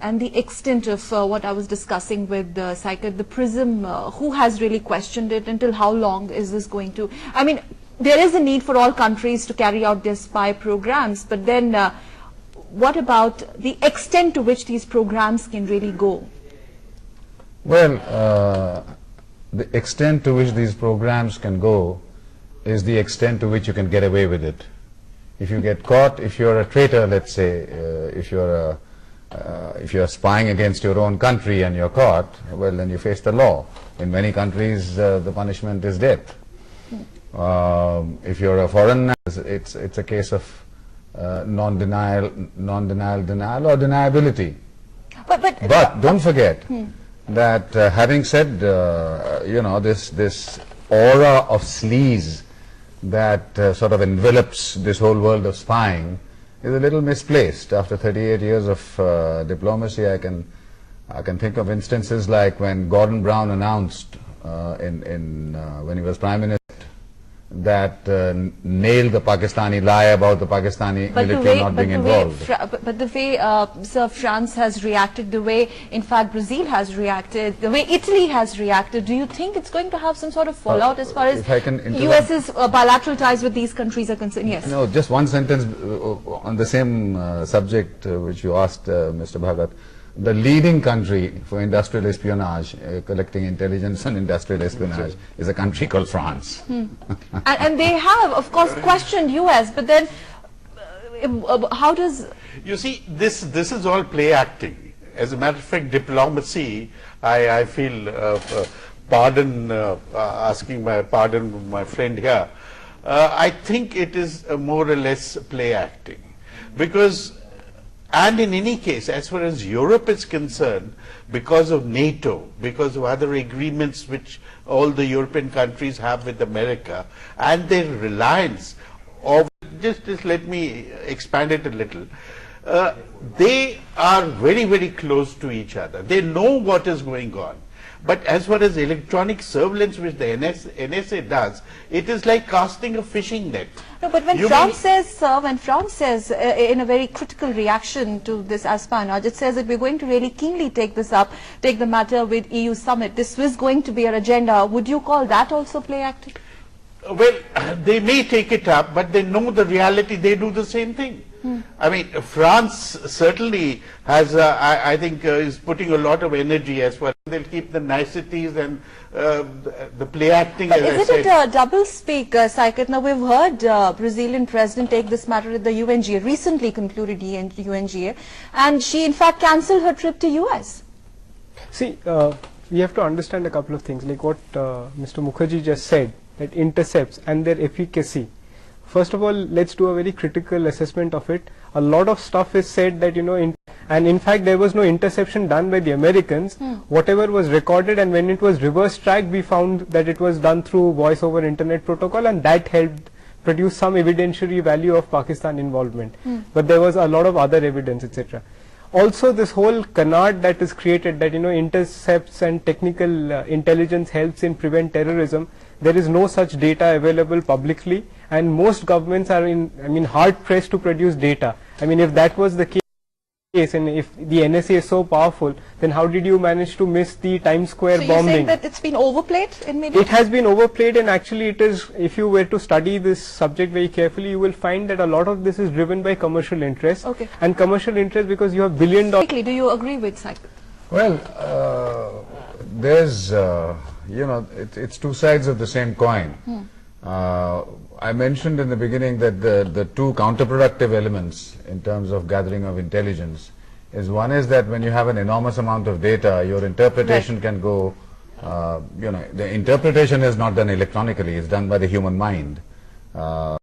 and the extent of what I was discussing with Saikat, the prism, who has really questioned it, until how long is this going to, I mean, there is a need for all countries to carry out their spy programs, but then what about the extent to which these programs can really go? Well, the extent to which these programs can go is the extent to which you can get away with it. If you get caught, if you're a traitor, let's say, if you're spying against your own country and you're caught, well, then you face the law. In many countries, the punishment is death. If you're a foreigner, it's a case of non-denial, denial, or deniability. But don't forget that having said, this aura of sleaze that sort of envelops this whole world of spying is a little misplaced. After 38 years of diplomacy, I can think of instances like when Gordon Brown announced when he was Prime Minister that nailed the Pakistani lie about the Pakistani military not being involved. But the way Sir France has reacted, the way in fact Brazil has reacted, the way Italy has reacted, do you think it's going to have some sort of fallout as far as US's bilateral ties with these countries are concerned? Yes. No, just one sentence on the same subject which you asked, Mr. Bhagat. The leading country for industrial espionage, collecting intelligence on industrial espionage, is a country called France. And they have, of course, questioned US, but then how does... You see, this is all play acting. As a matter of fact, diplomacy, I feel, asking my pardon, my friend here, I think it is more or less play acting. Because and in any case, as far as Europe is concerned, because of NATO, because of other agreements which all the European countries have with America, and their reliance of, just let me expand it a little, they are very, very close to each other. They know what is going on. But as far as electronic surveillance, which the NSA does, it is like casting a fishing net. No, but when France says, in a very critical reaction to this espionage, it says that we're going to really keenly take this up, take the matter with EU summit. This was going to be our agenda. Would you call that also play acting? Well, they may take it up, but they know the reality. They do the same thing. I mean, France certainly has, I think, is putting a lot of energy as well. They'll keep the niceties and the play acting. But isn't it a double speak, Saikat? Now, we've heard Brazilian president take this matter at the UNGA, recently concluded UNGA, and she, in fact, cancelled her trip to US. See, we have to understand a couple of things, like what Mr. Mukherjee just said, that intercepts and their efficacy. First of all, let's do a very critical assessment of it. A lot of stuff is said that, and in fact there was no interception done by the Americans. Whatever was recorded, and when it was reverse tracked, we found that it was done through voice over internet protocol, and that helped produce some evidentiary value of Pakistan involvement. But there was a lot of other evidence, etc. Also, this whole canard that is created, that intercepts and technical intelligence helps in prevent terrorism. There is no such data available publicly, and most governments are hard pressed to produce data. I mean, if that was the case, and if the NSA is so powerful, then how did you manage to miss the Times Square bombing? So you're saying that it's been overplayed in media? It has been overplayed, and actually it is, if you were to study this subject very carefully, you will find that a lot of this is driven by commercial interest. Okay. And commercial interest because you have billion-dollar... Do you agree with Saikat? Well, there's, it's two sides of the same coin. I mentioned in the beginning that the two counterproductive elements in terms of gathering of intelligence is, one is that when you have an enormous amount of data, your interpretation can go, the interpretation is not done electronically, it's done by the human mind.